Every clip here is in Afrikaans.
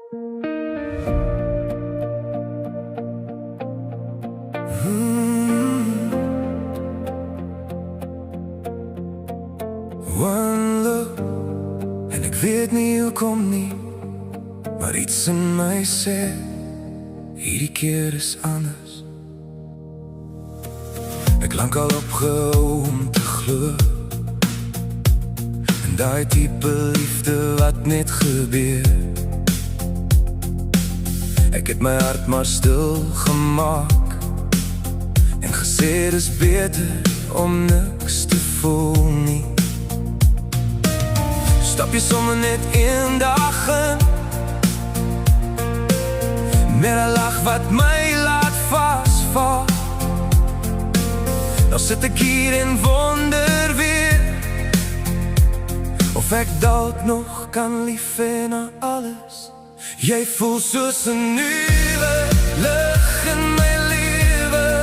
One look en ek weet nie hoekom nie, maar iets in my sê hierdie keer is anders. Ek lank al opgehou om te glo en daai diepe liefde wat net gebeur. Ek het my hart maar stil gemaak en gesê dis beter om niks te voel nie. Stap jy sommer net een dag in met 'n lag wat my laat vasval, dan sit ek hier en wonder weer of ek dalk nog kan lief hê na alles. Jy voel soos 'n nuwe lig in my lewe,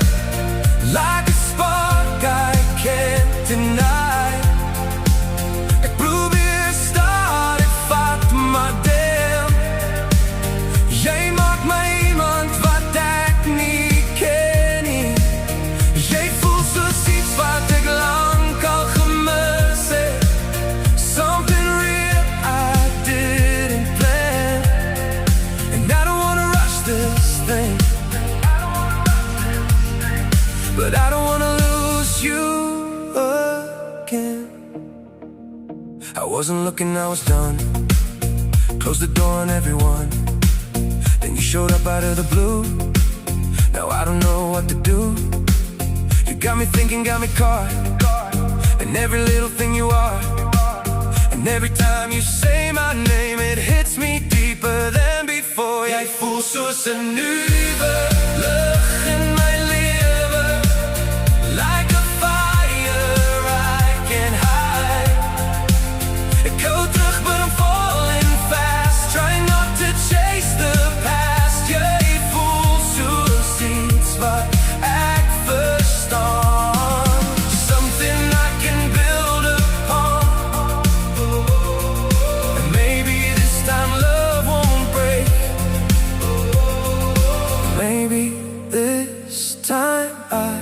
like a spark I can't deny. Ek probeer start ek vat maar damn, jy maak my iemand wat ek nie ken nie. Jy voel soos iets wat ek lang al gemis het, something real I didn't plan. And I don't wanna rush this thing, but I don't wanna lose you again. I wasn't looking, I was done. Closed the door on everyone. Then you showed up out of the blue. Now I don't know what to do. You got me thinking, got me caught in every little thing you are. And every time you say my name, it hits me deeper than before. Jy voel soos 'n nuwe lig in my lewe, like a fire I can't hide. Ek hou terug but I'm falling fast, trying not to chase the past. Jy voel soos iets wat ek verstaan, something I can build upon. And maybe this time love won't break. Maybe this time I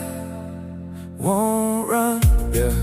won't run. Yeah.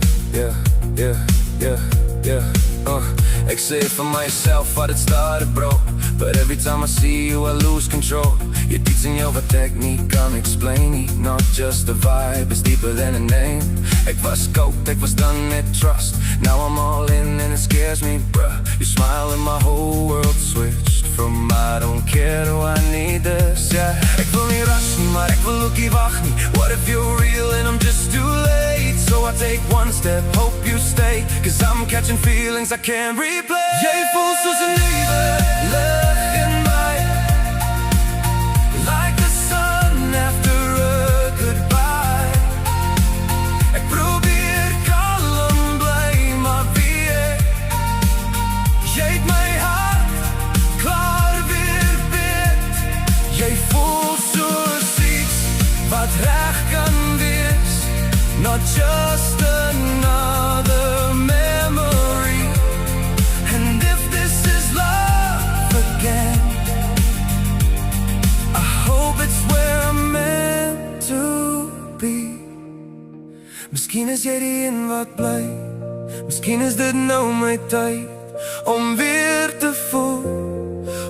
Ek say it for myself at it started, bro. But every time I see you, I lose control. Jy het iets in jou wat ek nie kan explain nie. Not just a vibe, it's deeper than a name. Ek was coked, ek was done met trust. Now I'm all in and it scares me, bruh. You smile and my whole world switched from I don't care to I need this, yeah. Ek wil nie rush nie, maar ek wil ook nie wag nie. What if you're real and I'm just too late? So I take one step, hope you stay, 'cause I'm catching feelings I can't replay. Jy voel soos 'n nuwe lig in my, like the sun after a goodbye. Ek probeer kalm bly, maar weer jy het my hart klaar weer bid. Jy voel soos iets wat reg kan wees, not just another memory. And if this is love again, I hope it's where I'm meant to be. Miskien is jy die een wat bly, miskien is dit nou my tyd om weer te voel,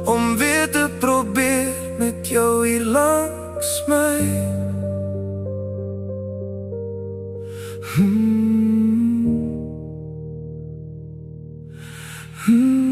om weer te probeer met jou hier langs my. Hmm.